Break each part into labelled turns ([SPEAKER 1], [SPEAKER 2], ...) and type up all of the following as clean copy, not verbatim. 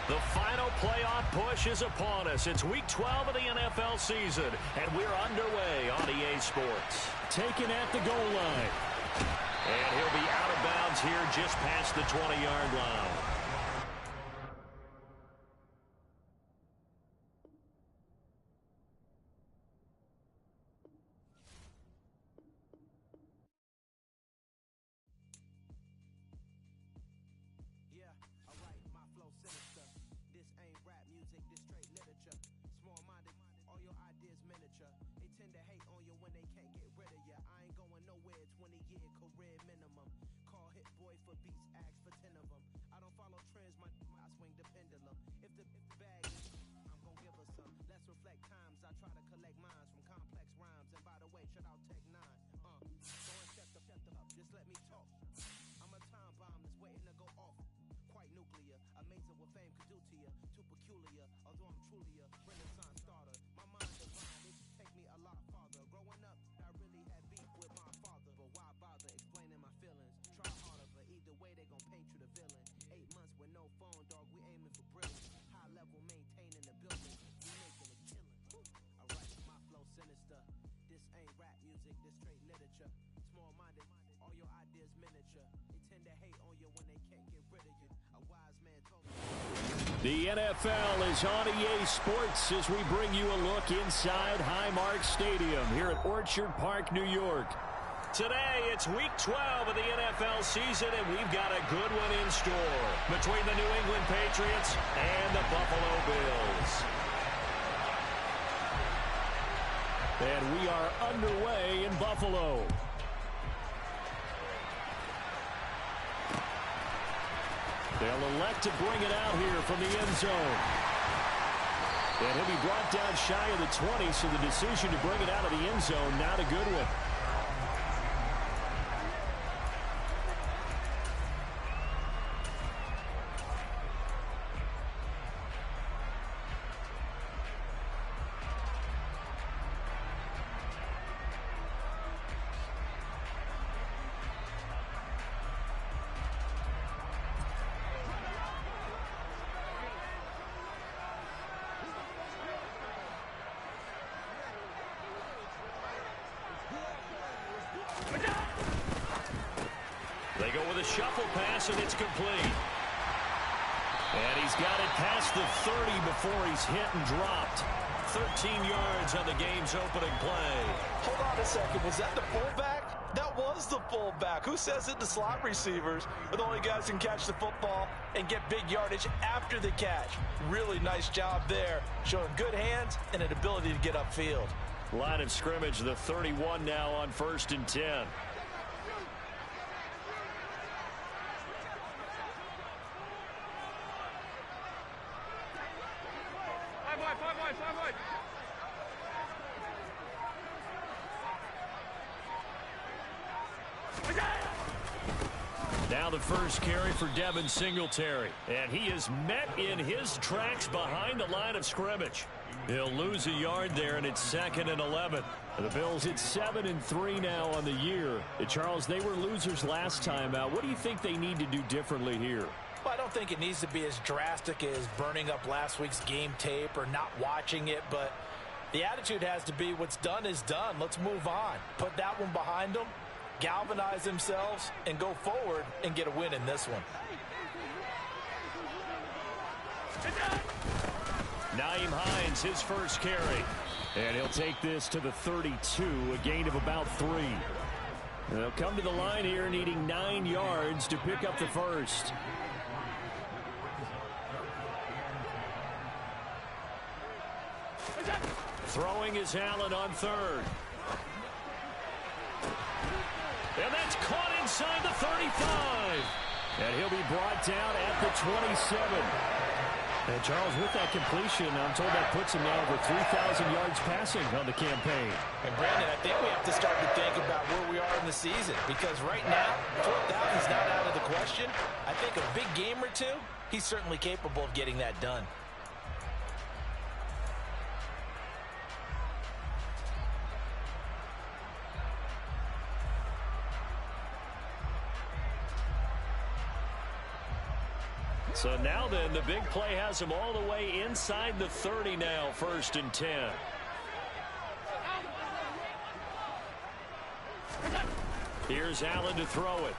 [SPEAKER 1] The final playoff push is upon us. It's Week 12 of the NFL season, and we're underway on EA Sports.
[SPEAKER 2] Taken at the goal line.
[SPEAKER 1] And he'll be out of bounds here just past the 20-yard line.
[SPEAKER 2] The NFL is on EA Sports as we bring you a look inside Highmark Stadium here at Orchard Park, New York.
[SPEAKER 1] Today, it's Week 12 of the NFL season, and we've got a good one in store between the New England Patriots and the Buffalo Bills.
[SPEAKER 2] And we are underway in Buffalo. They'll elect to bring it out here from the end zone. And he'll be brought down shy of the 20, so the decision to bring it out of the end zone, not a good one.
[SPEAKER 1] They go with a shuffle pass, and it's complete. And he's got it past the 30 before he's hit and dropped. 13 yards on the game's opening play.
[SPEAKER 3] Hold on a second. Was that the fullback? That was the fullback. Who says it? The slot receivers are the only guys who can catch the football and get big yardage after the catch. Really nice job there, showing good hands and an ability to get upfield.
[SPEAKER 1] Line of scrimmage, the 31 now on 1st and 10. Now the first carry for Devin Singletary. And he is met in his tracks behind the line of scrimmage. He'll lose a yard there, and it's 2nd and 11. The Bills at 7-3 now on the year. Charles, they were losers last time out. What do you think they need to do differently here?
[SPEAKER 3] Well, I don't think it needs to be as drastic as burning up last week's game tape or not watching it, but the attitude has to be what's done is done. Let's move on. Put that one behind them, galvanize themselves, and go forward and get a win in this one.
[SPEAKER 1] Nyheim Hines, his first carry. And he'll take this to the 32, a gain of about 3. They'll come to the line here needing 9 yards to pick up the first. Throwing is Allen on 3rd. And that's caught inside the 35. And he'll be brought down at the 27. And Charles, with that completion, I'm told that puts him now over 3,000 yards passing on the campaign.
[SPEAKER 3] And Brandon, I think we have to start to think about where we are in the season, because right now, 12,000 is not out of the question. I think a big game or two, he's certainly capable of getting that done.
[SPEAKER 1] So now then, the big play has him all the way inside the 30 now, 1st and 10. Here's Allen to throw it.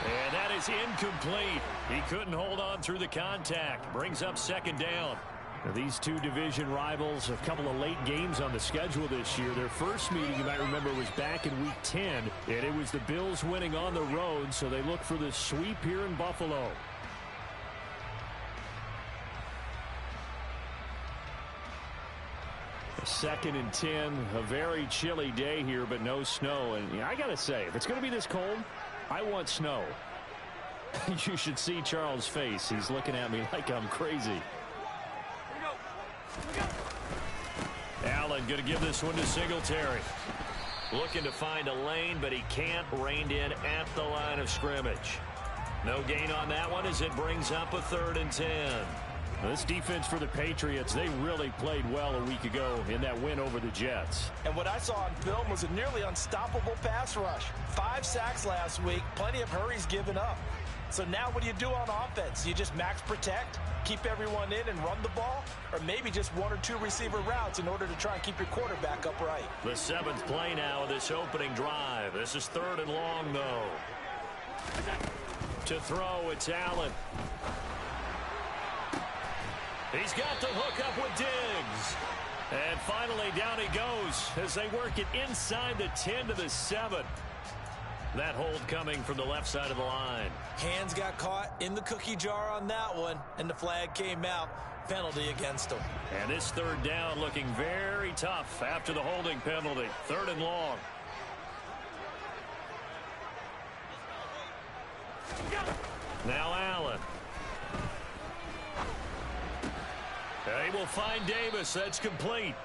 [SPEAKER 1] And that is incomplete. He couldn't hold on through the contact. Brings up 2nd down. Now, these two division rivals, a couple of late games on the schedule this year. Their first meeting, you might remember, was back in Week 10, and it was the Bills winning on the road, so they look for the sweep here in Buffalo. A 2nd and 10, a very chilly day here, but no snow. And I got to say, if it's going to be this cold, I want snow. You should see Charles' face. He's looking at me like I'm crazy. Allen going to give this one to Singletary. Looking to find a lane, but he can't. Reined in at the line of scrimmage. No gain on that one as it brings up a 3rd and 10. Now, this defense for the Patriots, they really played well a week ago in that win over the Jets.
[SPEAKER 3] And what I saw on film was a nearly unstoppable pass rush. 5 sacks last week, plenty of hurries given up. So now what do you do on offense? You just max protect, keep everyone in and run the ball, or maybe just 1 or 2 receiver routes in order to try and keep your quarterback upright.
[SPEAKER 1] The 7th play now of this opening drive. This is 3rd and long, though. To throw, it's Allen. He's got the hook up with Diggs. And finally down he goes as they work it inside the 10 to the 7. That hold coming from the left side of the line.
[SPEAKER 3] Hands got caught in the cookie jar on that one, and the flag came out. Penalty against him.
[SPEAKER 1] And this 3rd down looking very tough after the holding penalty. 3rd and long. Now Allen. They will find Davis. That's complete.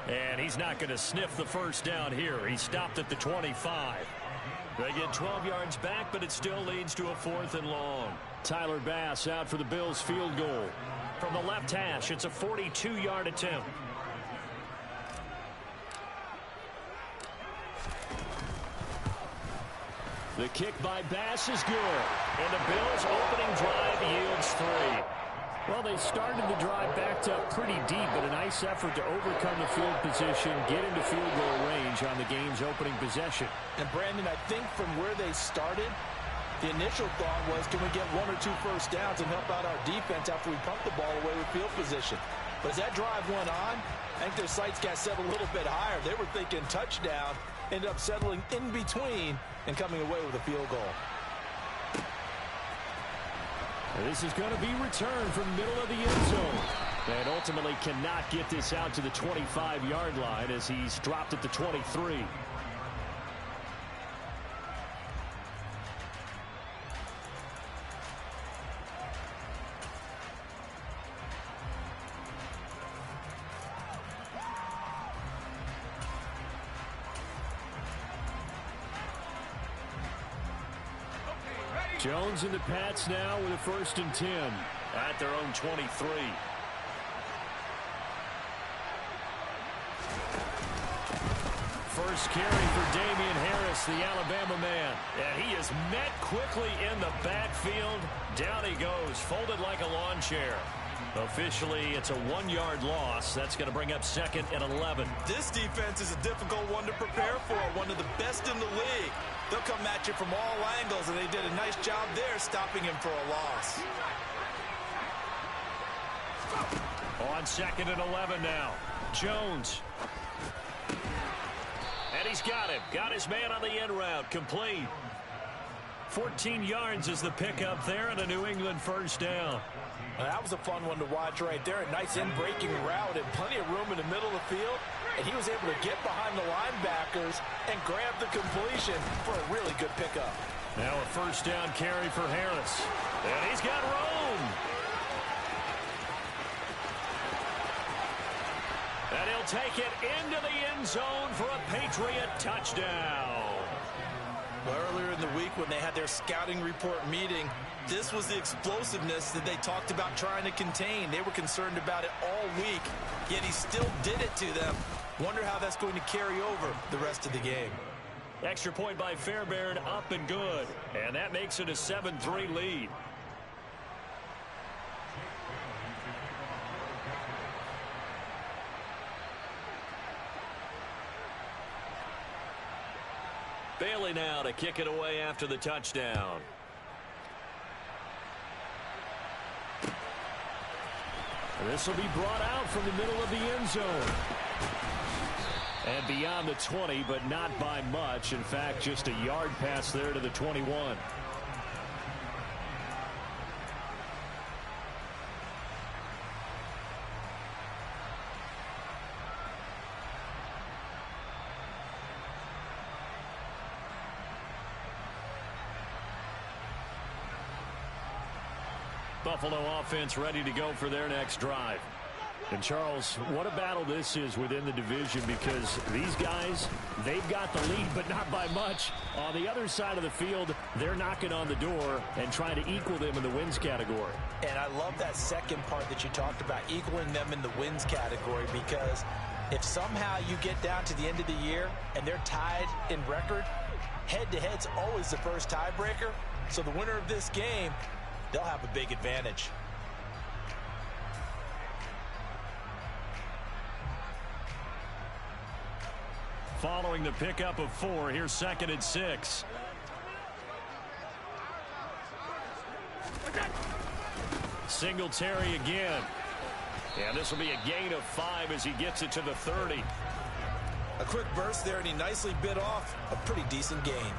[SPEAKER 1] And he's not going to sniff the 1st down here. He stopped at the 25. They get 12 yards back, but it still leads to a 4th and long. Tyler Bass out for the Bills field goal. From the left hash, it's a 42-yard attempt. The kick by Bass is good. And the Bills' opening drive yields 3. Well, they started the drive backed up pretty deep, but a nice effort to overcome the field position, get into field goal range on the game's opening possession.
[SPEAKER 3] And, Brandon, I think from where they started, the initial thought was, can we get 1 or 2 first downs and help out our defense after we pump the ball away with field position? But as that drive went on, I think their sights got set a little bit higher. They were thinking touchdown, ended up settling in between and coming away with a field goal.
[SPEAKER 1] This is going to be returned from the middle of the end zone. And ultimately cannot get this out to the 25-yard line as he's dropped at the 23. Jones and the Pats now with a 1st and 10 at their own 23. First carry for Damian Harris, the Alabama man. And he is met quickly in the backfield. Down he goes, folded like a lawn chair. Officially, it's a 1-yard loss. That's going to bring up 2nd and 11.
[SPEAKER 3] This defense is a difficult one to prepare for, one of the best in the league. They'll come at you from all angles, and they did a nice job there stopping him for a loss.
[SPEAKER 1] On 2nd and 11 now. Jones. And he's got him. Got his man on the end route. Complete. 14 yards is the pickup there and a New England 1st down.
[SPEAKER 3] Well, that was a fun one to watch right there. A nice in-breaking route and plenty of room in the middle of the field. And he was able to get behind the linebackers and grab the completion for a really good pickup.
[SPEAKER 1] Now a 1st down carry for Harris. And he's got room. And he'll take it into the end zone for a Patriot touchdown.
[SPEAKER 3] Well, earlier in the week when they had their scouting report meeting, this was the explosiveness that they talked about trying to contain. They were concerned about it all week, yet he still did it to them. Wonder how that's going to carry over the rest of the game.
[SPEAKER 1] Extra point by Fairbairn, up and good. And that makes it a 7-3 lead. Bailey now to kick it away after the touchdown. This will be brought out from the middle of the end zone. And beyond the 20, but not by much. In fact, just a yard pass there to the 21. Buffalo offense ready to go for their next drive. And, Charles, what a battle this is within the division, because these guys, they've got the lead, but not by much. On the other side of the field, they're knocking on the door and trying to equal them in the wins category.
[SPEAKER 3] And I love that second part that you talked about, equaling them in the wins category, because if somehow you get down to the end of the year and they're tied in record, head-to-head's always the first tiebreaker. So the winner of this game, they'll have a big advantage.
[SPEAKER 1] Following the pickup of 4, here's 2nd and 6. Singletary again. And this will be a gain of 5 as he gets it to the 30.
[SPEAKER 3] A quick burst there, and he nicely bit off a pretty decent gain.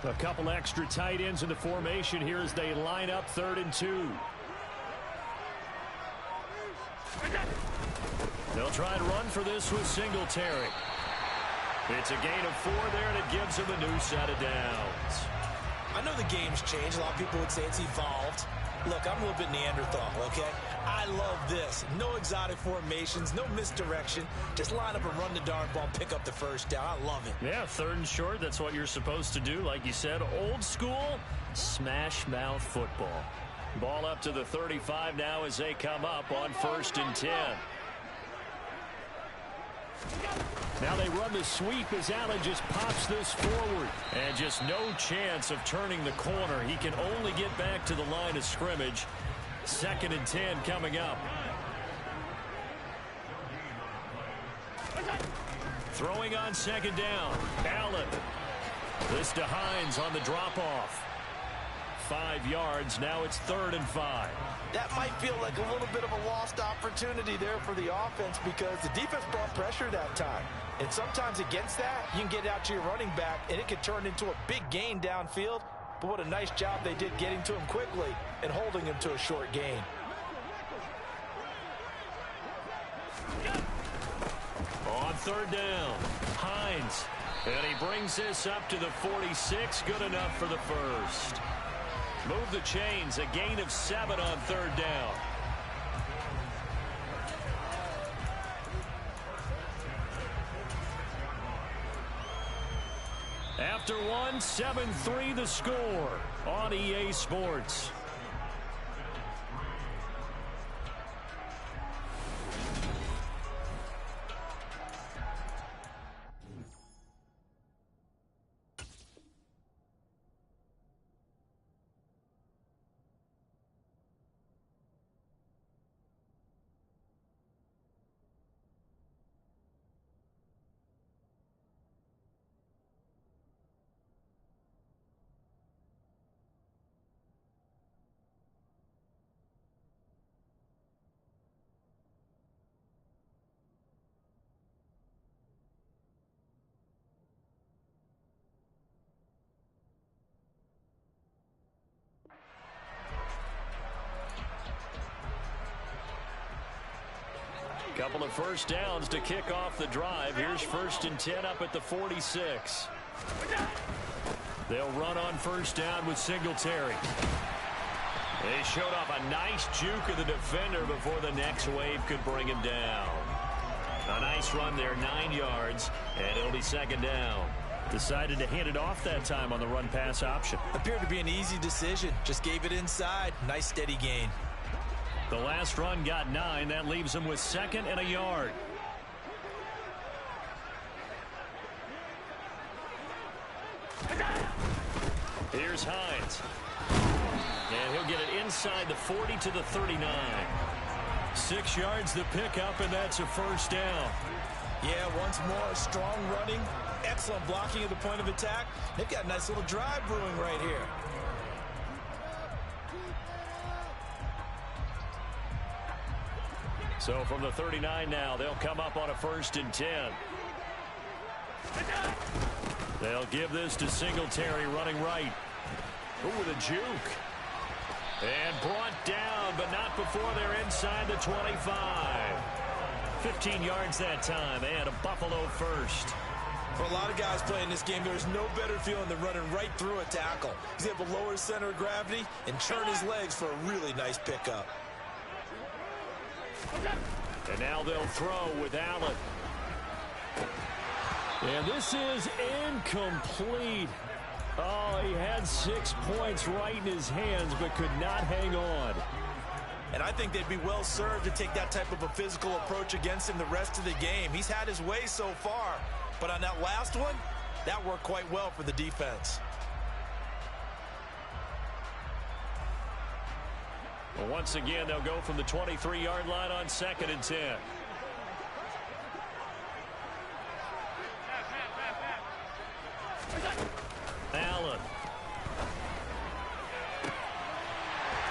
[SPEAKER 1] A couple extra tight ends in the formation here as they line up 3rd and 2. They'll try and run for this with Singletary. It's a gain of 4 there, and it gives him a new set of downs.
[SPEAKER 3] I know the game's changed. A lot of people would say it's evolved. Look, I'm a little bit Neanderthal, okay? I love this. No exotic formations, no misdirection. Just line up and run the darn ball, pick up the first down. I love it.
[SPEAKER 1] Yeah, 3rd and short, that's what you're supposed to do. Like you said, old school, smash mouth football. Ball up to the 35 now as they come up on 1st and 10. Now they run the sweep as Allen just pops this forward. And just no chance of turning the corner. He can only get back to the line of scrimmage. 2nd and 10 coming up. Throwing on 2nd down. Allen. This to Hines on the drop-off. 5 yards. Now it's 3rd and 5.
[SPEAKER 3] That might feel like a little bit of a lost opportunity there for the offense, because the defense brought pressure that time. And sometimes against that, you can get out to your running back, and it can turn into a big gain downfield. But what a nice job they did getting to him quickly and holding him to a short gain.
[SPEAKER 1] On 3rd down, Hines. And he brings this up to the 46. Good enough for the first. Move the chains. A gain of 7 on 3rd down. After 1, 7-3 the score on EA Sports. Couple of first downs to kick off the drive. Here's 1st and 10 up at the 46. They'll run on 1st down with Singletary. They showed off a nice juke of the defender before the next wave could bring him down. A nice run there, 9 yards, and it'll be 2nd down. Decided to hand it off that time on the run-pass option.
[SPEAKER 3] Appeared to be an easy decision. Just gave it inside. Nice steady gain.
[SPEAKER 1] The last run got 9. That leaves him with 2nd and a yard. Here's Hines. And he'll get it inside the 40 to the 39. 6 yards the pickup, and that's a first down.
[SPEAKER 3] Yeah, once more, strong running, excellent blocking at the point of attack. They've got a nice little drive brewing right here.
[SPEAKER 1] So from the 39 now, they'll come up on a 1st and 10. They'll give this to Singletary running right. Ooh, with a juke. And brought down, but not before they're inside the 25. 15 yards that time, and a Buffalo first.
[SPEAKER 3] For a lot of guys playing this game, there's no better feeling than running right through a tackle. He's able to lower his center of gravity and churn his legs for a really nice pickup.
[SPEAKER 1] And now they'll throw with Allen. And this is incomplete. Oh, he had 6 points right in his hands, but could not hang on.
[SPEAKER 3] And I think they'd be well served to take that type of a physical approach against him the rest of the game. He's had his way so far, but on that last one, that worked quite well for the defense.
[SPEAKER 1] Well, once again, they'll go from the 23-yard line on 2nd and 10. Allen.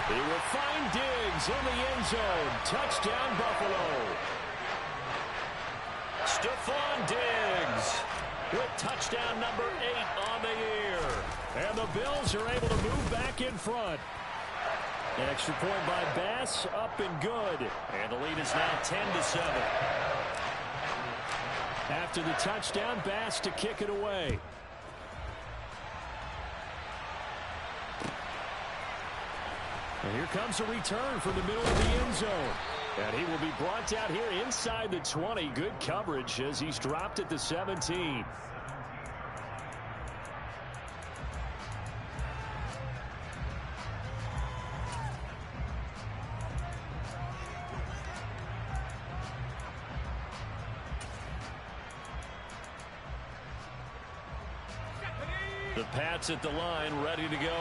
[SPEAKER 1] He will find Diggs in the end zone. Touchdown, Buffalo. Stephon Diggs with touchdown number 8 on the year. And the Bills are able to move back in front. An extra point by Bass, up and good. And the lead is now 10-7. After the touchdown, Bass to kick it away. And here comes a return from the middle of the end zone. And he will be brought down here inside the 20. Good coverage as he's dropped at the 17. The Pats at the line, ready to go.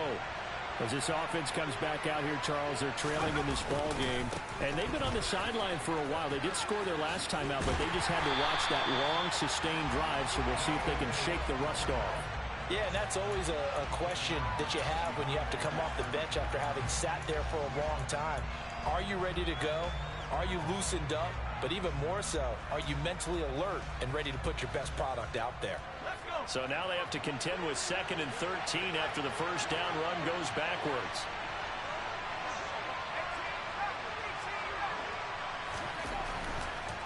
[SPEAKER 1] As this offense comes back out here, Charles, they're trailing in this ball game. And they've been on the sideline for a while. They did score their last time out, but they just had to watch that long, sustained drive, so we'll see if they can shake the rust off.
[SPEAKER 3] Yeah, and that's always a question that you have when you have to come off the bench after having sat there for a long time. Are you ready to go? Are you loosened up? But even more so, are you mentally alert and ready to put your best product out there?
[SPEAKER 1] So now they have to contend with 2nd and 13 after the first down run goes backwards.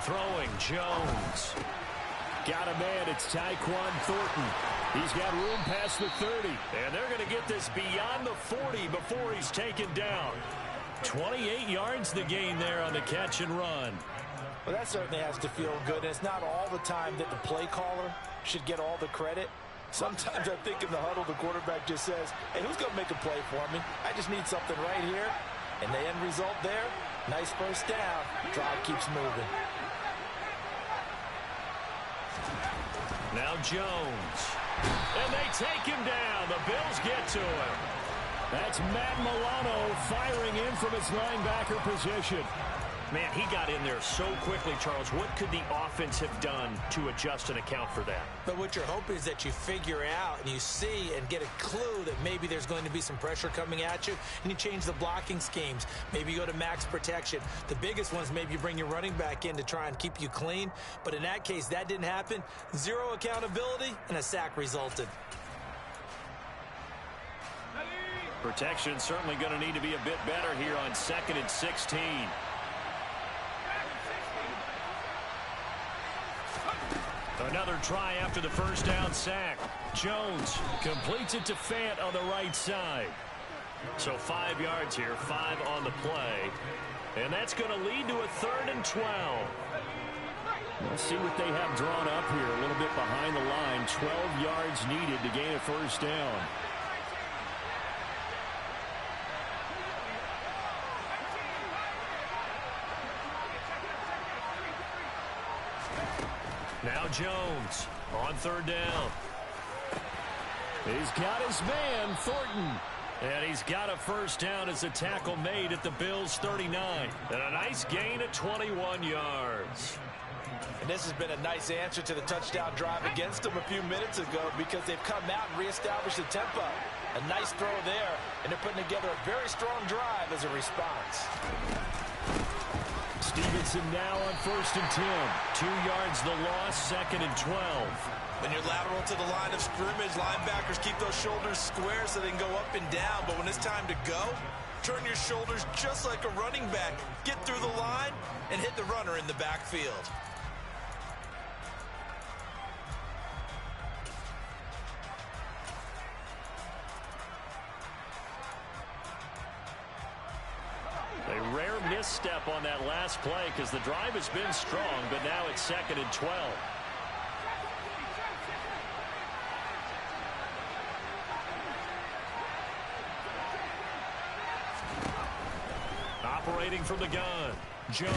[SPEAKER 1] Throwing, Jones. Got a man, it's Tyquan Thornton. He's got room past the 30. And they're going to get this beyond the 40 before he's taken down. 28 yards the gain there on the catch and run.
[SPEAKER 3] Well, that certainly has to feel good. And it's not all the time that the play caller should get all the credit. Sometimes I think in the huddle, the quarterback just says, hey, who's going to make a play for me? I just need something right here. And the end result there, nice first down. Drive keeps moving.
[SPEAKER 1] Now Jones. And they take him down. The Bills get to him. That's Matt Milano firing in from his linebacker position. Man, he got in there so quickly, Charles. What could the offense have done to adjust and account for that?
[SPEAKER 3] But what you're hoping is that you figure out and you see and get a clue that maybe there's going to be some pressure coming at you, and you change the blocking schemes. Maybe you go to max protection. The biggest one is maybe you bring your running back in to try and keep you clean. But in that case, that didn't happen. Zero accountability, and a sack resulted.
[SPEAKER 1] Protection certainly going to need to be a bit better here on 2nd and 16. Another try after the first down sack. Jones completes it to Fant on the right side. So 5 yards here, 5 on the play. And that's going to lead to a 3rd and 12. Let's see what they have drawn up here. A little bit behind the line. 12 yards needed to gain a first down. Now Jones on third down. He's got his man, Thornton. And he's got a first down as a tackle made at the Bills' 39. And a nice gain of 21 yards.
[SPEAKER 3] And this has been a nice answer to the touchdown drive against them a few minutes ago because they've come out and reestablished the tempo. A nice throw there, and they're putting together a very strong drive as a response.
[SPEAKER 1] Stevenson now on 1st and 10. 2 yards the loss, 2nd and 12.
[SPEAKER 3] When you're lateral to the line of scrimmage, linebackers keep those shoulders square so they can go up and down. But when it's time to go, turn your shoulders just like a running back. Get through the line and hit the runner in the backfield.
[SPEAKER 1] A rare misstep on that last play because the drive has been strong, but now it's 2nd and 12. Operating from the gun, Jones.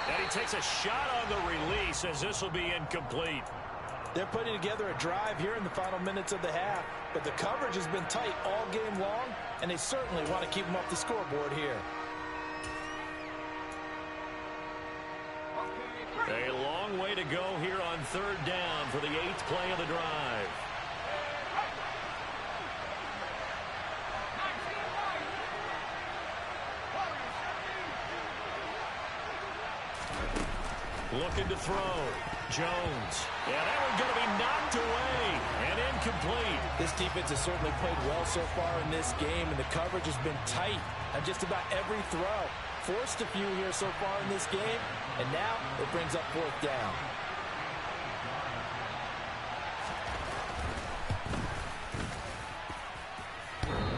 [SPEAKER 1] And he takes a shot on the release as this will be incomplete.
[SPEAKER 3] They're putting together a drive here in the final minutes of the half, but the coverage has been tight all game long, and they certainly want to keep them off the scoreboard here.
[SPEAKER 1] A long way to go here on 3rd down for the 8th play of the drive. Looking to throw. Jones. Yeah, that one's going to be knocked away and incomplete.
[SPEAKER 3] This defense has certainly played well so far in this game, and the coverage has been tight on just about every throw. Forced a few here so far in this game, and now it brings up 4th down.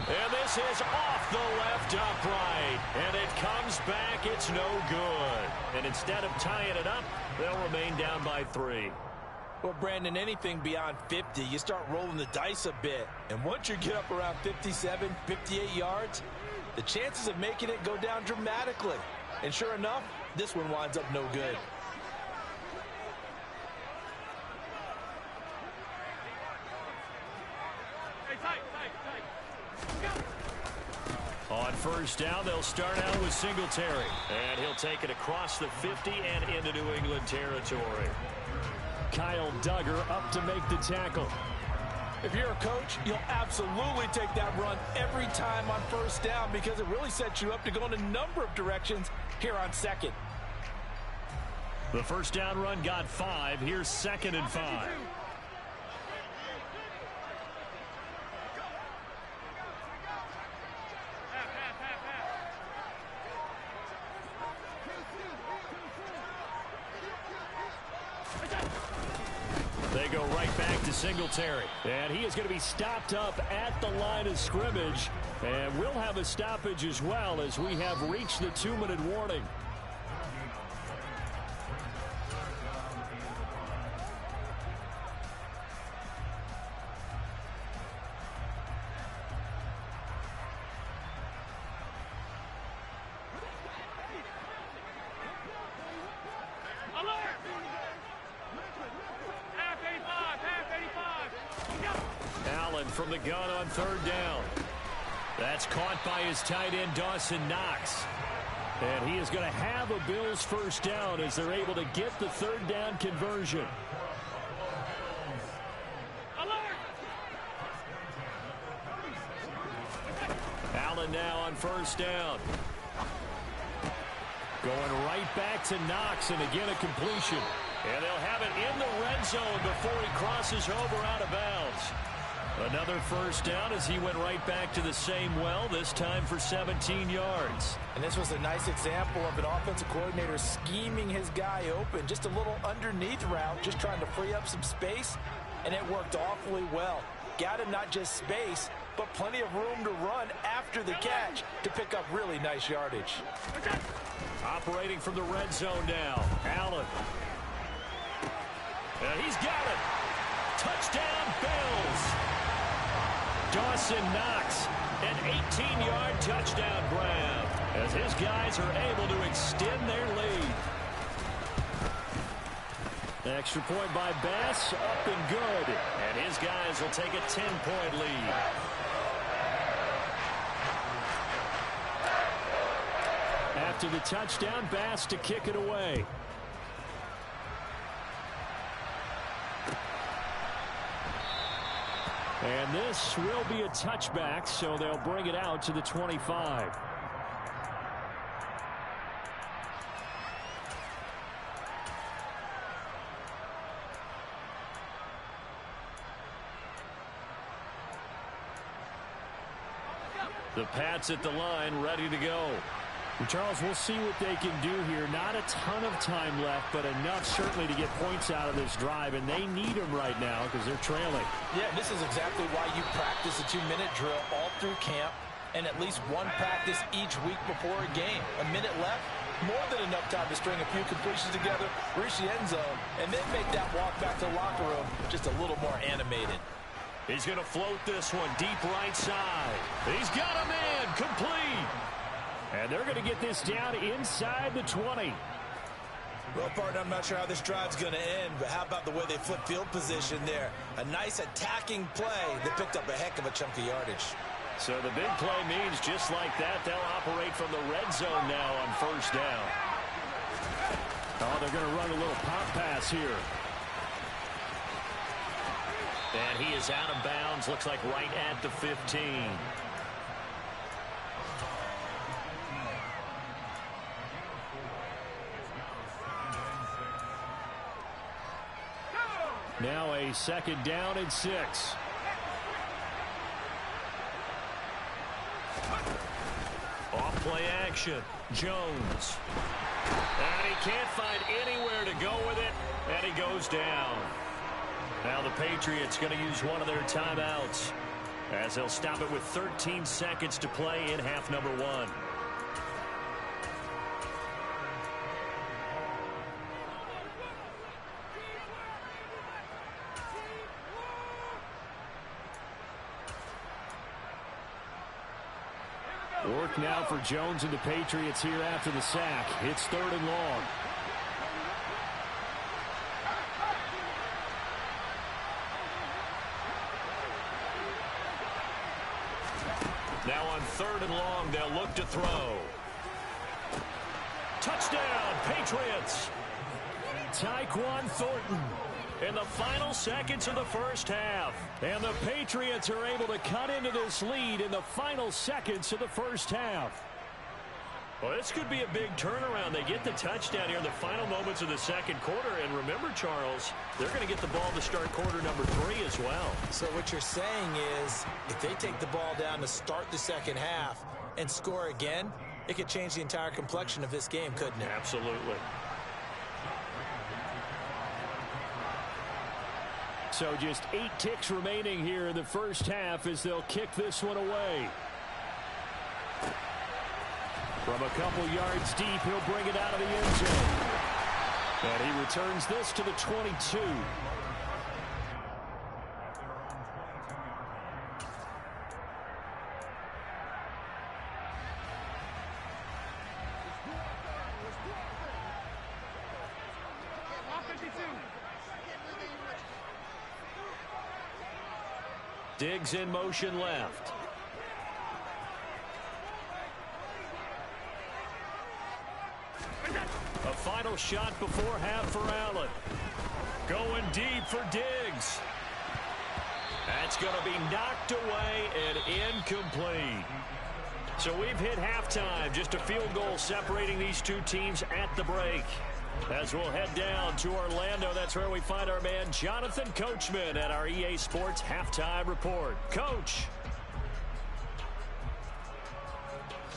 [SPEAKER 1] And this is off the left upright. And it comes back. It's no good. And instead of tying it up, they'll remain down by 3.
[SPEAKER 3] Well, Brandon, anything beyond 50, you start rolling the dice a bit. And once you get up around 57, 58 yards, the chances of making it go down dramatically. And sure enough, this one winds up no good.
[SPEAKER 1] On 1st down, they'll start out with Singletary. And he'll take it across the 50 and into New England territory. Kyle Duggar up to make the tackle.
[SPEAKER 3] If you're a coach, you'll absolutely take that run every time on 1st down because it really sets you up to go in a number of directions here on 2nd.
[SPEAKER 1] The 1st down run got 5. Here's 2nd and 5. They go right back to Singletary. And he is going to be stopped up at the line of scrimmage. And we'll have a stoppage as well as we have reached the 2-minute warning. From the gun on 3rd down. That's caught by his tight end, Dawson Knox. And he is going to have a Bills 1st down as they're able to get the 3rd down conversion. Allen now on 1st down. Going right back to Knox, and again a completion. And they'll have it in the red zone before he crosses over out of bounds. Another 1st down as he went right back to the same well, this time for 17 yards.
[SPEAKER 3] And this was a nice example of an offensive coordinator scheming his guy open. Just a little underneath route, just trying to free up some space, and it worked awfully well. Got him not just space, but plenty of room to run after the catch to pick up really nice yardage.
[SPEAKER 1] Operating from the red zone now, Allen. And he's got it. Touchdown, Bills. Dawson Knox, an 18-yard touchdown grab as his guys are able to extend their lead. Extra point by Bass, up and good. And his guys will take a 10-point lead. After the touchdown, Bass to kick it away. And this will be a touchback, so they'll bring it out to the 25. The Pats at the line, ready to go. Charles, we'll see what they can do here. Not a ton of time left, but enough certainly to get points out of this drive, and they need them right now because they're trailing.
[SPEAKER 3] Yeah, this is exactly why you practice a 2-minute drill all through camp and at least one practice each week before a game. A minute left, more than enough time to string a few completions together, reach the end zone, and then make that walk back to the locker room just a little more animated.
[SPEAKER 1] He's going to float this one deep right side. He's got a man complete. And they're going to get this down inside the 20.
[SPEAKER 3] Well, partner, I'm not sure how this drive's going to end, but how about the way they flip field position there? A nice attacking play that picked up a heck of a chunk of yardage.
[SPEAKER 1] So the big play means just like that, they'll operate from the red zone now on first down. Oh, they're going to run a little pop pass here. And he is out of bounds, looks like right at the 15. Now a second down and 6. Off play action. Jones. And he can't find anywhere to go with it, and he goes down. Now the Patriots going to use one of their timeouts as they'll stop it with 13 seconds to play in half number 1. Work now for Jones and the Patriots here after the sack. It's 3rd and long. Now on 3rd and long, they'll look to throw. Touchdown, Patriots. Tyquan Thornton in the final seconds of the first half. And the Patriots are able to cut into this lead in the final seconds of the first half. Well, this could be a big turnaround. They get the touchdown here in the final moments of the second quarter. And remember, Charles, they're going to get the ball to start quarter number 3 as well.
[SPEAKER 3] So what you're saying is if they take the ball down to start the second half and score again, it could change the entire complexion of this game, couldn't it?
[SPEAKER 1] Absolutely. So just 8 ticks remaining here in the first half as they'll kick this one away. From a couple yards deep, he'll bring it out of the end zone. And he returns this to the 22. Diggs in motion left. A final shot before half for Allen. Going deep for Diggs. That's going to be knocked away and incomplete. So we've hit halftime. Just a field goal separating these two teams at the break. As we'll head down to Orlando, that's where we find our man Jonathan Coachman at our EA Sports Halftime Report. Coach.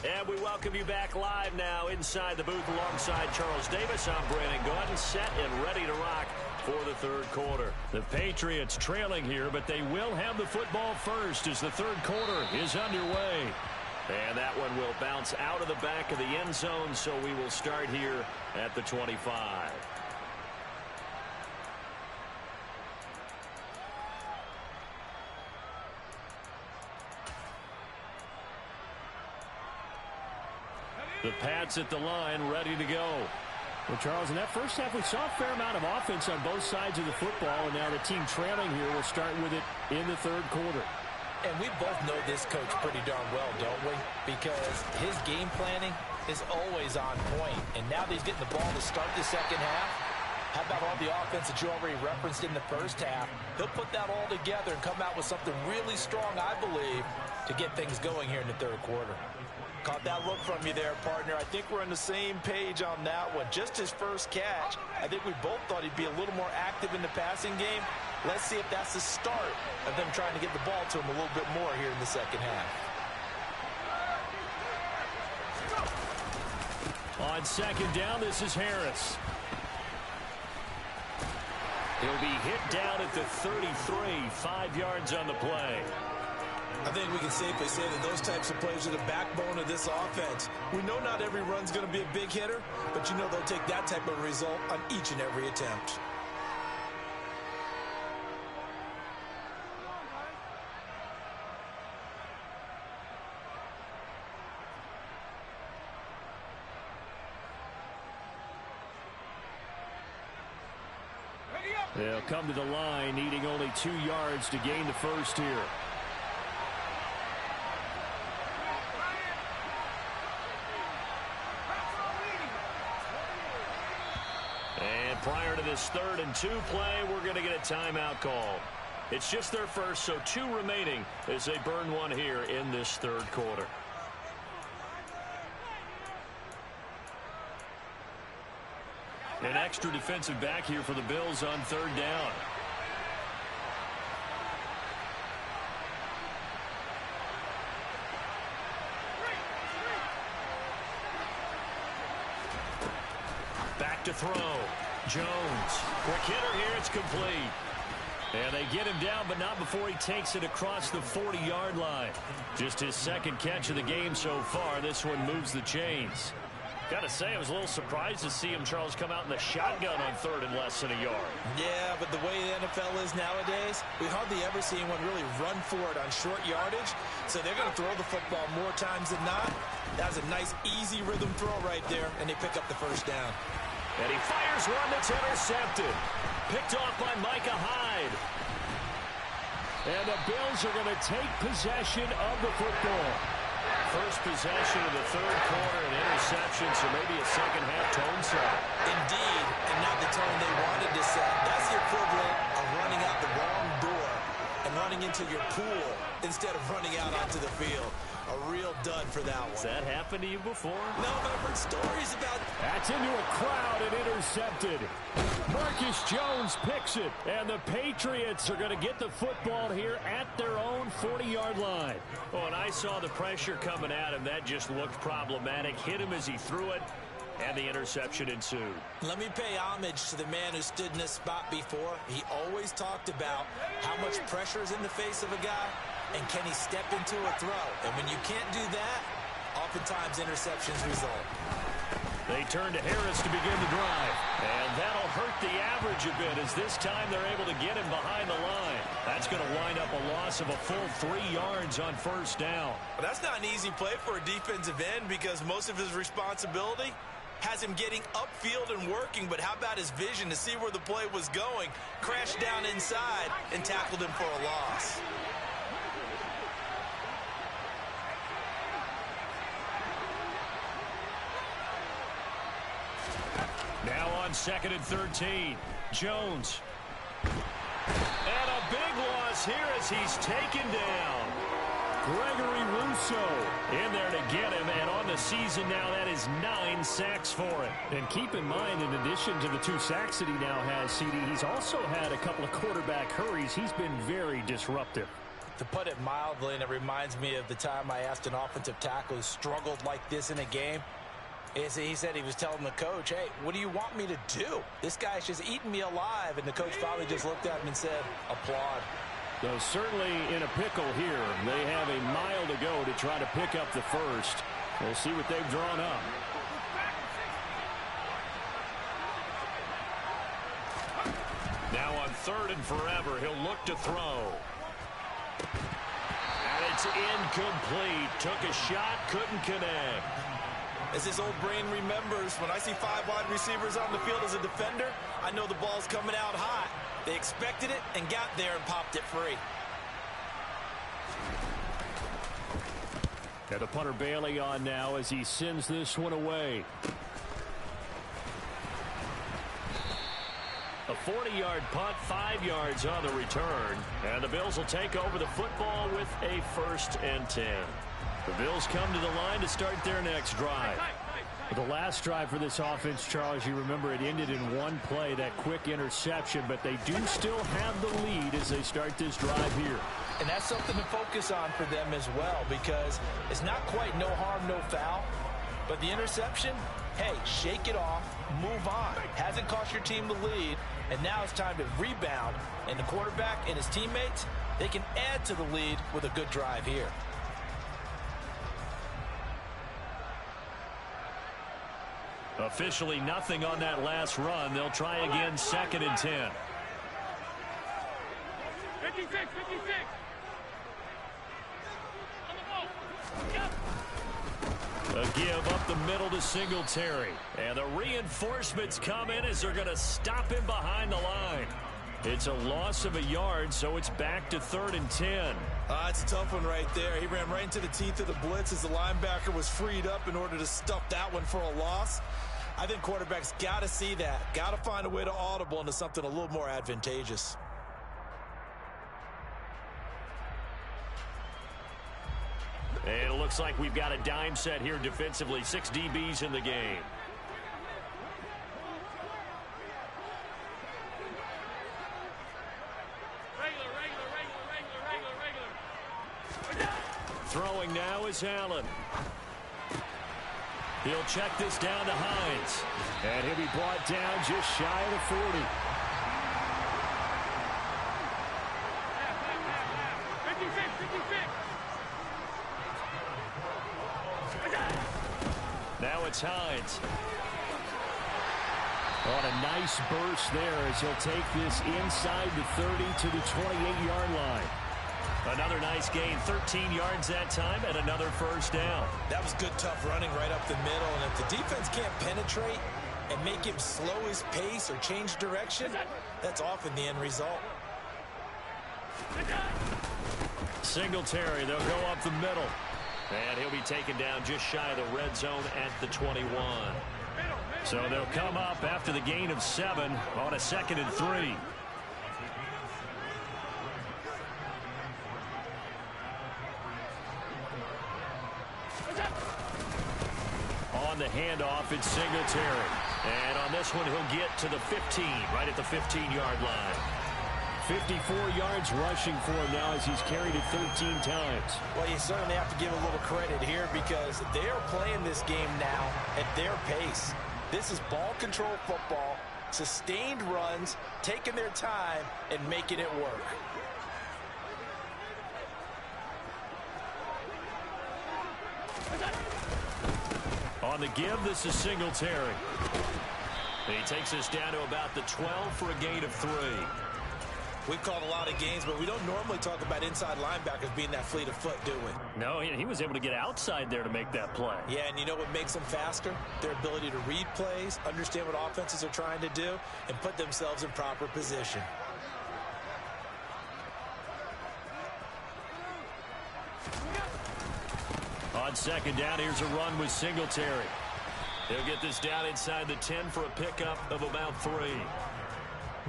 [SPEAKER 1] And we welcome you back live now inside the booth alongside Charles Davis. I'm Brandon Gaudin, set and ready to rock for the third quarter. The Patriots trailing here, but they will have the football first as the third quarter is underway. And that one will bounce out of the back of the end zone, so we will start here at the 25. The Pats at the line, ready to go. Well, Charles, in that first half, we saw a fair amount of offense on both sides of the football, and now the team trailing here will start with it in the third quarter.
[SPEAKER 3] And we both know this coach pretty darn well, don't we? Because his game planning is always on point. And now that he's getting the ball to start the second half, how about all the offense that you already referenced in the first half? He'll put that all together and come out with something really strong, I believe, to get things going here in the third quarter. Caught that look from you there, partner. I think we're on the same page on that one. Just his first catch, I think we both thought he'd be a little more active in the passing game. Let's see if that's the start of them trying to get the ball to him a little bit more here in the second half.
[SPEAKER 1] On second down, this is Harris. He'll be hit down at the 33, 5 yards on the play.
[SPEAKER 4] I think we can safely say that those types of plays are the backbone of this offense. We know not every run's going to be a big hitter, but you know they'll take that type of result on each and every attempt.
[SPEAKER 1] They'll come to the line, needing only 2 yards to gain the first here. And prior to this 3rd and 2 play, we're going to get a timeout call. It's just their first, so 2 remaining as they burn one here in this third quarter. An extra defensive back here for the Bills on 3rd down. Back to throw. Jones. Quick hitter here. It's complete. And they get him down, but not before he takes it across the 40-yard line. Just his second catch of the game so far. This one moves the chains. Got to say, I was a little surprised to see him, Charles, come out in the shotgun on 3rd and less than a yard.
[SPEAKER 4] Yeah, but the way the NFL is nowadays, we hardly ever see anyone really run for it on short yardage. So they're going to throw the football more times than not. That was a nice, easy rhythm throw right there, and they pick up the first down.
[SPEAKER 1] And he fires one that's intercepted. Picked off by Micah Hyde. And the Bills are going to take possession of the football. First possession of the third quarter, an interception, so maybe a second-half tone set.
[SPEAKER 4] Indeed, and not the tone they wanted to set. That's the equivalent of running out the wrong door and running into your pool instead of running out onto the field. A real dud for that one.
[SPEAKER 1] Has that happened to you before?
[SPEAKER 4] No, but I've heard stories about...
[SPEAKER 1] That's into a crowd and intercepted. Marcus Jones picks it, and the Patriots are going to get the football here at their own 40-yard line. Oh, and I saw the pressure coming at him. That just looked problematic. Hit him as he threw it, and the interception ensued.
[SPEAKER 4] Let me pay homage to the man who stood in this spot before. He always talked about how much pressure is in the face of a guy, and can he step into a throw? And when you can't do that, oftentimes interceptions result.
[SPEAKER 1] They turn to Harris to begin the drive. And that'll hurt the average a bit as this time they're able to get him behind the line. That's going to wind up a loss of a full 3 yards on first down.
[SPEAKER 4] Well, that's not an easy play for a defensive end because most of his responsibility has him getting upfield and working, but how about his vision to see where the play was going, crashed down inside, and tackled him for a loss.
[SPEAKER 1] Now on 2nd and 13, Jones. And a big loss here as he's taken down. Gregory Rousseau in there to get him, and on the season now, that is 9 sacks for him. And keep in mind, in addition to the 2 sacks that he now has, CD, he's also had a couple of quarterback hurries. He's been very disruptive.
[SPEAKER 3] To put it mildly, and it reminds me of the time I asked an offensive tackle who struggled like this in a game. He said he was telling the coach, hey, what do you want me to do? This guy's just eating me alive. And the coach finally just looked at him and said, applaud.
[SPEAKER 1] So certainly in a pickle here. They have a mile to go to try to pick up the first. We'll see what they've drawn up. Now on 3rd and forever, he'll look to throw. And it's incomplete. Took a shot, couldn't connect.
[SPEAKER 4] As his old brain remembers, when I see 5 wide receivers on the field as a defender, I know the ball's coming out hot. They expected it and got there and popped it free.
[SPEAKER 1] And the punter Bailey on now as he sends this one away. A 40-yard punt, 5 yards on the return. And the Bills will take over the football with a 1st and 10. The Bills come to the line to start their next drive. The last drive for this offense, Charles, you remember it ended in one play, that quick interception, but they do still have the lead as they start this drive here.
[SPEAKER 3] And that's something to focus on for them as well, because it's not quite no harm, no foul, but the interception, hey, shake it off, move on. Hasn't cost your team the lead, and now it's time to rebound. And the quarterback and his teammates, they can add to the lead with a good drive here.
[SPEAKER 1] Officially nothing on that last run. They'll try again, 2nd and 10.
[SPEAKER 5] 56.
[SPEAKER 1] A give up the middle to Singletary. And the reinforcements come in as they're going to stop him behind the line. It's a loss of a yard, so it's back to 3rd and 10.
[SPEAKER 4] It's a tough one right there. He ran right into the teeth of the blitz as the linebacker was freed up in order to stuff that one for a loss. I think quarterbacks got to see that. Got to find a way to audible into something a little more advantageous.
[SPEAKER 1] And it looks like we've got a dime set here defensively. 6 DBs in the game. Throwing now is Allen. He'll check this down to Hines. And he'll be brought down just shy of the 40. Now it's Hines. On a nice burst there as he'll take this inside the 30 to the 28-yard line. Another nice gain, 13 yards that time, and another 1st down.
[SPEAKER 4] That was good, tough running right up the middle. And if the defense can't penetrate and make him slow his pace or change direction, that's often the end result.
[SPEAKER 1] Singletary, they'll go up the middle. And he'll be taken down just shy of the red zone at the 21. So they'll come up after the gain of 7 on a 2nd and 3. On the handoff, it's Singletary. And on this one, he'll get to the 15, right at the 15-yard line. 54 yards rushing for him now as he's carried it 13 times.
[SPEAKER 3] Well, you certainly have to give a little credit here because they are playing this game now at their pace. This is ball control football, sustained runs, taking their time, and making it work.
[SPEAKER 1] On the give, this is Singletary. He takes us down to about the 12 for a gain of 3.
[SPEAKER 4] We've called a lot of games, but we don't normally talk about inside linebackers being that fleet of foot, do we?
[SPEAKER 1] No, he was able to get outside there to make that play.
[SPEAKER 4] Yeah, and you know what makes them faster? Their ability to read plays, understand what offenses are trying to do, and put themselves in proper position.
[SPEAKER 1] On 2nd down, here's a run with Singletary. He'll get this down inside the 10 for a pickup of about 3.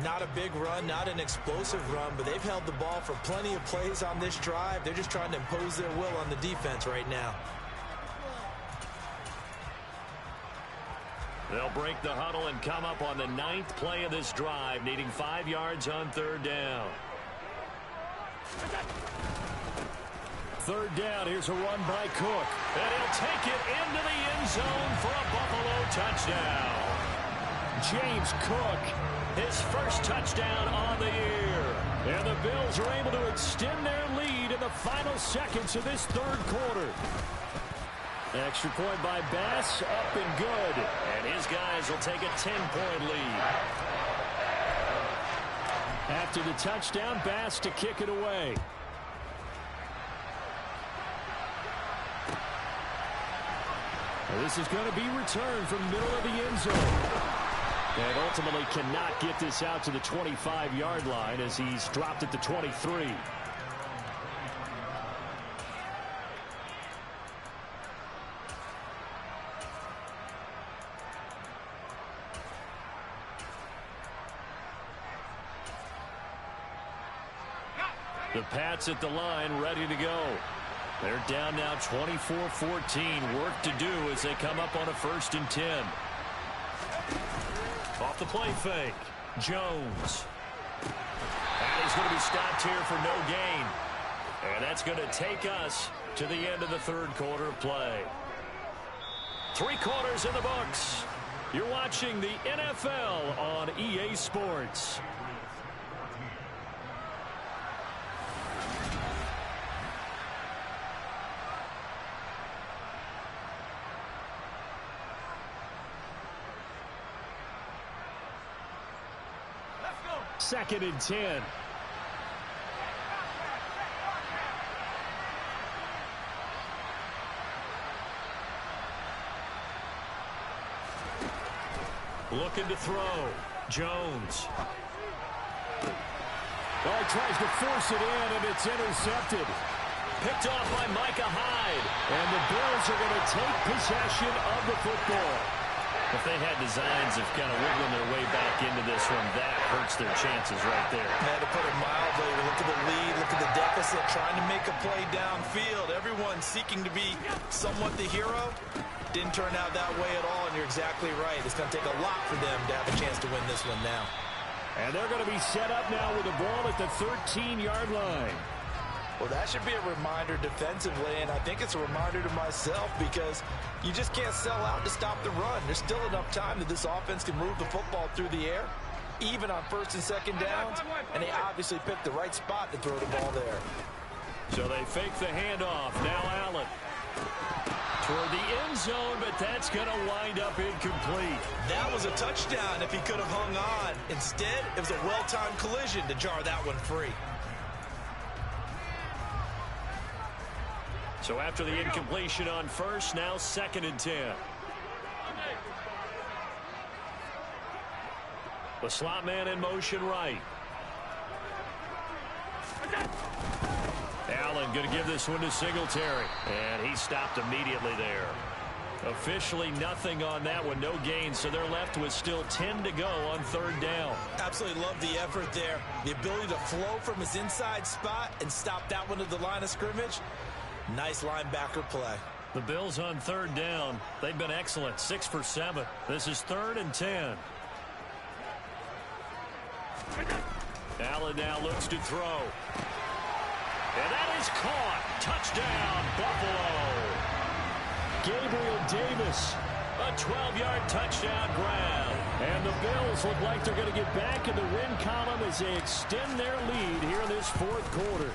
[SPEAKER 4] Not a big run, not an explosive run, but they've held the ball for plenty of plays on this drive. They're just trying to impose their will on the defense right now.
[SPEAKER 1] They'll break the huddle and come up on the 9th play of this drive, needing 5 yards on 3rd down. 3rd down, here's a run by Cook. And he'll take it into the end zone for a Buffalo touchdown. James Cook, his first touchdown on the year. And the Bills are able to extend their lead in the final seconds of this 3rd quarter. Extra point by Bass, up and good. And his guys will take a 10-point lead. After the touchdown, Bass to kick it away. And this is going to be returned from the middle of the end zone. And ultimately cannot get this out to the 25-yard line as he's dropped at the 23. The Pats at the line, ready to go. They're down now 24-14. Work to do as they come up on a 1st and 10. Off the play fake. Jones. And he's going to be stopped here for no gain. And that's going to take us to the end of the 3rd quarter of play. 3 quarters in the books. You're watching the NFL on EA Sports. Second and 10. Looking to throw. Jones. Oh, he tries to force it in, and it's intercepted. Picked off by Micah Hyde. And the Bills are going to take possession of the football. If they had designs of kind of wiggling their way back into this one, that hurts their chances right there.
[SPEAKER 3] Had to put it mildly. Look at the lead, look at the deficit, trying to make a play downfield. Everyone seeking to be somewhat the hero. Didn't turn out that way at all, and you're exactly right. It's going to take a lot for them to have a chance to win this one now.
[SPEAKER 1] And they're going to be set up now with the ball at the 13-yard line.
[SPEAKER 3] Well, that should be a reminder defensively, and I think it's a reminder to myself because you just can't sell out to stop the run. There's still enough time that this offense can move the football through the air, even on 1st and 2nd downs, and they obviously picked the right spot to throw the ball there.
[SPEAKER 1] So they fake the handoff. Now Allen toward the end zone, but that's going to wind up incomplete.
[SPEAKER 3] That was a touchdown if he could have hung on. Instead, it was a well-timed collision to jar that one free.
[SPEAKER 1] So after the incompletion on 1st, now 2nd and 10. The slot man in motion right. Allen going to give this one to Singletary. And he stopped immediately there. Officially nothing on that one, no gain, so they're left with still 10 to go on 3rd down.
[SPEAKER 3] Absolutely love the effort there. The ability to flow from his inside spot and stop that one to the line of scrimmage. Nice linebacker play.
[SPEAKER 1] The Bills on 3rd down. They've been excellent, 6 for 7. This is 3rd and 10. Allen now looks to throw. And that is caught. Touchdown, Buffalo. Gabriel Davis, a 12-yard touchdown grab. And the Bills look like they're going to get back in the win column as they extend their lead here in this 4th quarter.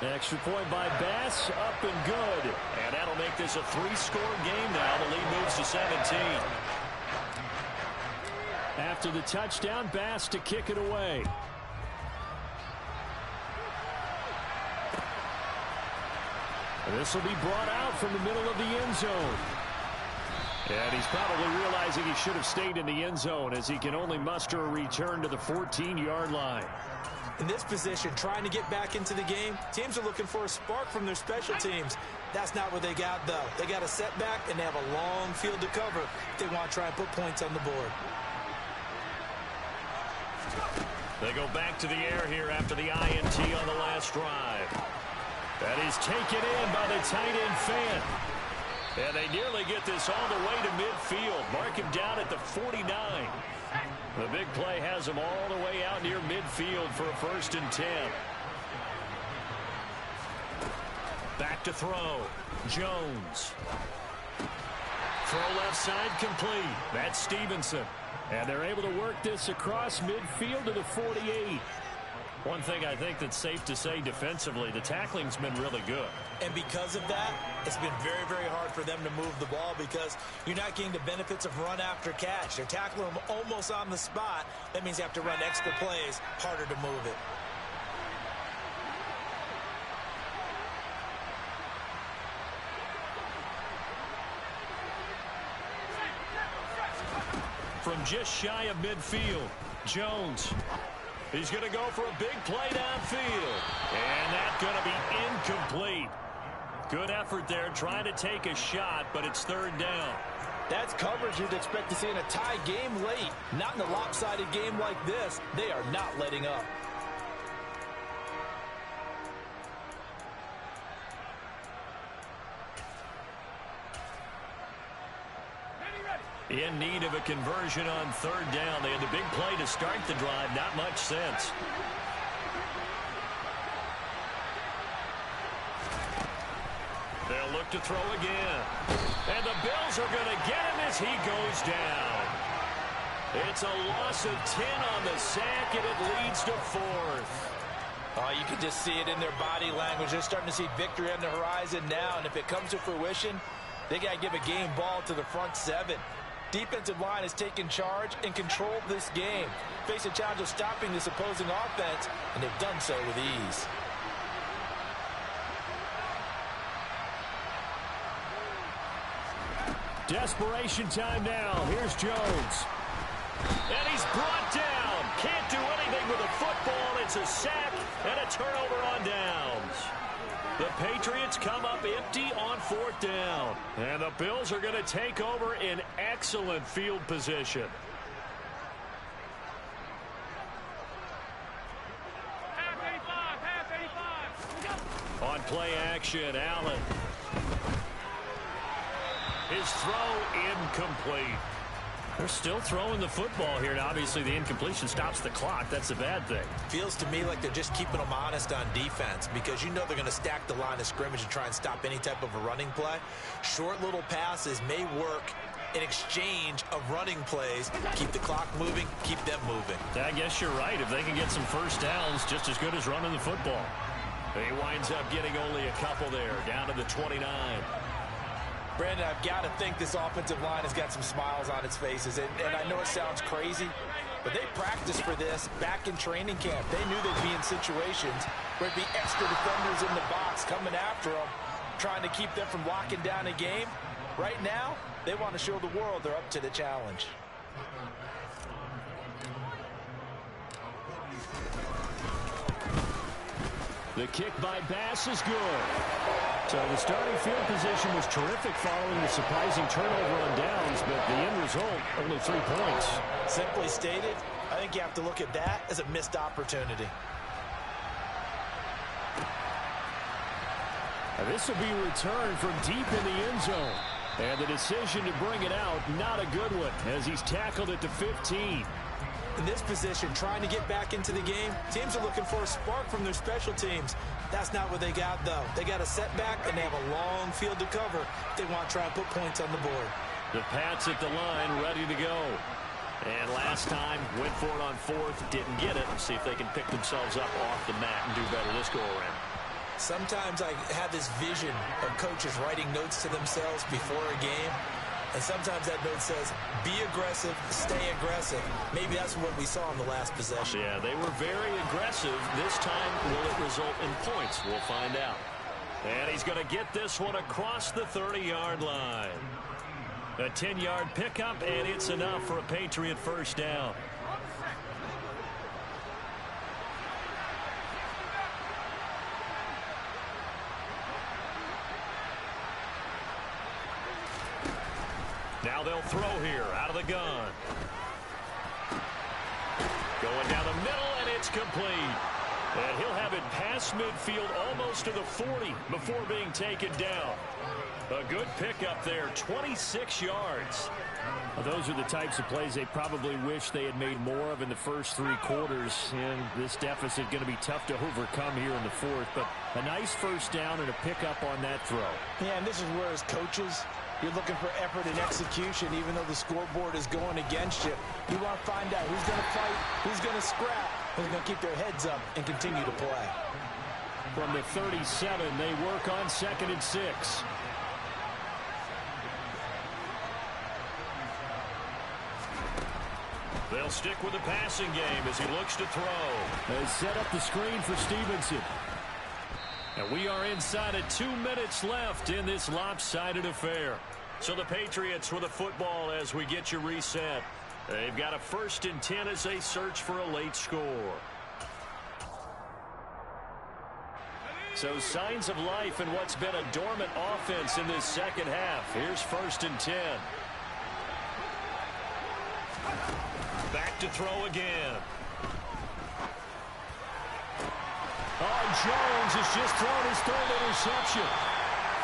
[SPEAKER 1] Extra point by Bass, up and good. And that'll make this a 3-score game now. The lead moves to 17. After the touchdown, Bass to kick it away. And this will be brought out from the middle of the end zone. And he's probably realizing he should have stayed in the end zone as he can only muster a return to the 14-yard line.
[SPEAKER 3] In this position, trying to get back into the game, teams are looking for a spark from their special teams. That's not what they got, though. They got a setback, and they have a long field to cover if they want to try and put points on the board.
[SPEAKER 1] They go back to the air here after the INT on the last drive. That is taken in by the tight end Fant. And they nearly get this all the way to midfield. Mark him down at the 49. The big play has him all the way out near midfield for a 1st and 10. Back to throw. Jones. Throw left side complete. That's Stevenson. And they're able to work this across midfield to the 48. One thing I think that's safe to say defensively, the tackling's been really good.
[SPEAKER 3] And because of that, it's been very, very hard for them to move the ball because you're not getting the benefits of run after catch. They're tackling them almost on the spot. That means you have to run extra plays, harder to move it.
[SPEAKER 1] from just shy of midfield. Jones. He's going to go for a big play downfield. And that's going to be incomplete. Good effort there trying to take a shot, but it's third down.
[SPEAKER 3] That's coverage you'd expect to see in a tie game late. Not in a lopsided game like this. They are not letting up.
[SPEAKER 1] In need of a conversion on third down. They had the big play to start the drive. Not much sense. They'll look to throw again. And the Bills are going to get him as he goes down. It's a loss of 10 on the sack, and it leads to fourth.
[SPEAKER 3] Oh, you can just see it in their body language. They're starting to see victory on the horizon now, and if it comes to fruition, they got to give a game ball to the front seven. Defensive line has taken charge and controlled this game. Face a challenge of stopping this opposing offense, and they've done so with ease.
[SPEAKER 1] Desperation time now. Here's Jones. And he's brought down. Can't do anything with the football. It's a sack and a turnover on downs. The Patriots come up empty on fourth down. And the Bills are going to take over in excellent field position. On play action, Allen. His throw incomplete. They're still throwing the football here, and obviously the incompletion stops the clock. That's a bad thing.
[SPEAKER 4] Feels to me like they're just keeping them honest on defense because you know they're going to stack the line of scrimmage and try and stop any type of a running play. Short little passes may work in exchange of running plays. Keep the clock moving, keep them moving.
[SPEAKER 1] I guess you're right. If they can get some first downs, just as good as running the football. He winds up getting only a couple there, down to the 29.
[SPEAKER 3] Brandon, I've got to think this offensive line has got some smiles on its faces. And I know it sounds crazy, but they practiced for this back in training camp. They knew they'd be in situations where there'd be extra defenders in the box coming after them, trying to keep them from locking down a game. Right now, they want to show the world they're up to the challenge.
[SPEAKER 1] The kick by Bass is good. So the starting field position was terrific following the surprising turnover on downs, but the end result, only 3 points.
[SPEAKER 3] Simply stated, I think you have to look at that as a missed opportunity.
[SPEAKER 1] This will be returned from deep in the end zone. And the decision to bring it out, not a good one, as he's tackled it to 15.
[SPEAKER 4] In this position, trying to get back into the game, teams are looking for a spark from their special teams. That's not what they got, though. They got a setback, and they have a long field to cover if they want to try and put points on the board.
[SPEAKER 1] The Pats at the line, ready to go. And last time, went for it on fourth, didn't get it. See if they can pick themselves up off the mat and do better this go-around.
[SPEAKER 4] Sometimes I have this vision of coaches writing notes to themselves before a game. And sometimes that note says, be aggressive, stay aggressive. Maybe that's what we saw in the last possession.
[SPEAKER 1] Yeah, they were very aggressive. This time, will it result in points? We'll find out. And he's going to get this one across the 30-yard line. A 10-yard pickup, and it's enough for a Patriot first down. Now they'll throw here out of the gun. Going down the middle, and it's complete. And he'll have it past midfield almost to the 40 before being taken down. A good pickup there, 26 yards. Well, those are the types of plays they probably wish they had made more of in the first 3 quarters. And this deficit going to be tough to overcome here in the fourth. But a nice first down and a pickup on that throw.
[SPEAKER 3] Yeah, and this is where, as coaches, you're looking for effort and execution, even though the scoreboard is going against you. You want to find out who's going to fight, who's going to scrap, who's going to keep their heads up and continue to play.
[SPEAKER 1] From the 37, they work on 2nd and 6. They'll stick with the passing game as he looks to throw. They set up the screen for Stevenson. And we are inside of 2 minutes left in this lopsided affair. So the Patriots with the football as we get you reset. They've got a 1st and 10 as they search for a late score. So signs of life in what's been a dormant offense in this second half. Here's 1st and 10. Back to throw again. Oh, Jones has just thrown his 3rd interception.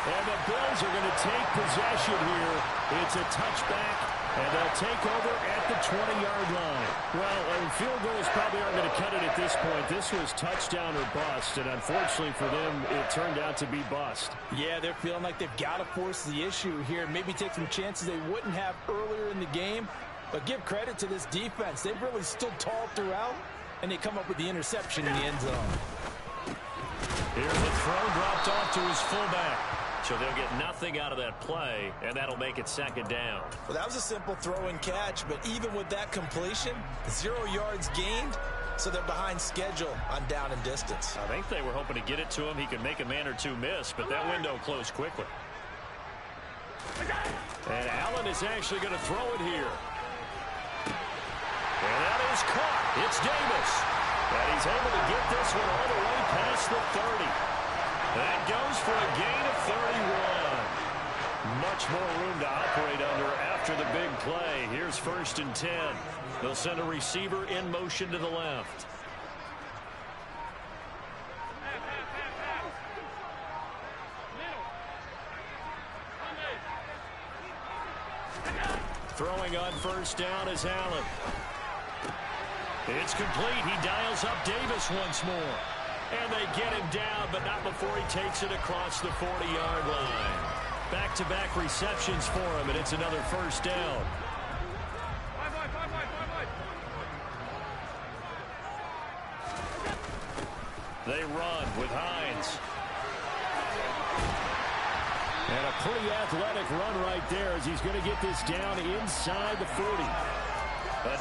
[SPEAKER 1] And the Bills are going to take possession here. It's a touchback, and they'll take over at the 20-yard line. Well, field goals probably aren't going to cut it at this point. This was touchdown or bust, and unfortunately for them, it turned out to be bust.
[SPEAKER 3] Yeah, they're feeling like they've got to force the issue here, maybe take some chances they wouldn't have earlier in the game. But give credit to this defense. They've really stood tall throughout, and they come up with the interception in the end zone.
[SPEAKER 1] Here's a throw dropped off to his fullback. So they'll get nothing out of that play, and that'll make it 2nd down.
[SPEAKER 4] Well, that was a simple throw and catch, but even with that completion, 0 yards gained, so they're behind schedule on down and distance.
[SPEAKER 1] I think they were hoping to get it to him. He could make a man or two miss, but that window closed quickly. And Allen is actually going to throw it here. And that is caught. It's Davis. And he's able to get this one all the way past the 30. That goes for a gain of 31. Much more room to operate under after the big play. Here's 1st and 10. They'll send a receiver in motion to the left. Throwing on 1st down is Allen. It's complete. He dials up Davis once more. And they get him down, but not before he takes it across the 40-yard line. Back-to-back receptions for him, and it's another 1st down. They run with Hines. And a pretty athletic run right there as he's going to get this down inside the 40.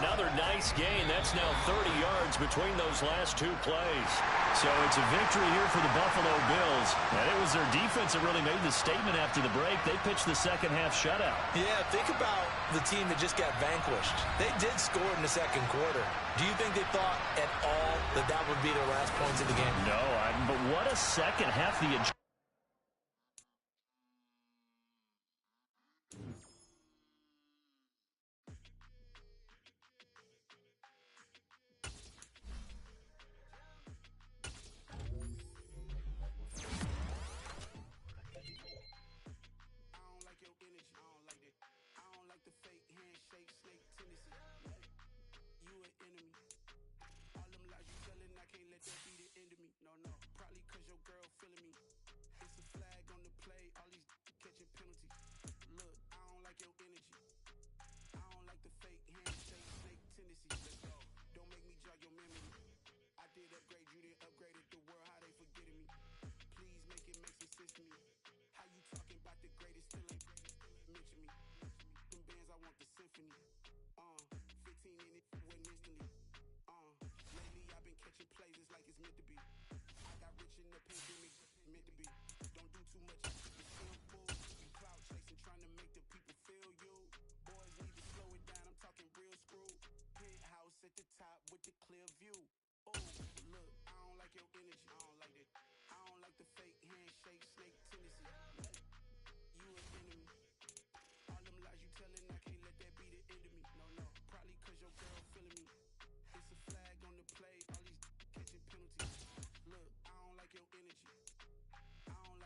[SPEAKER 1] Another nice gain. That's now 30 yards between those last 2 plays. So it's a victory here for the Buffalo Bills. And it was their defense that really made the statement after the break. They pitched the second half shutout.
[SPEAKER 4] Yeah, think about the team that just got vanquished. They did score in the 2nd quarter. Do you think they thought at all that that would be their last points of the game?
[SPEAKER 1] No, but what a second half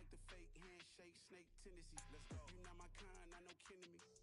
[SPEAKER 1] the
[SPEAKER 5] snake tendencies. Let's go. You not my kind, not no kin to me.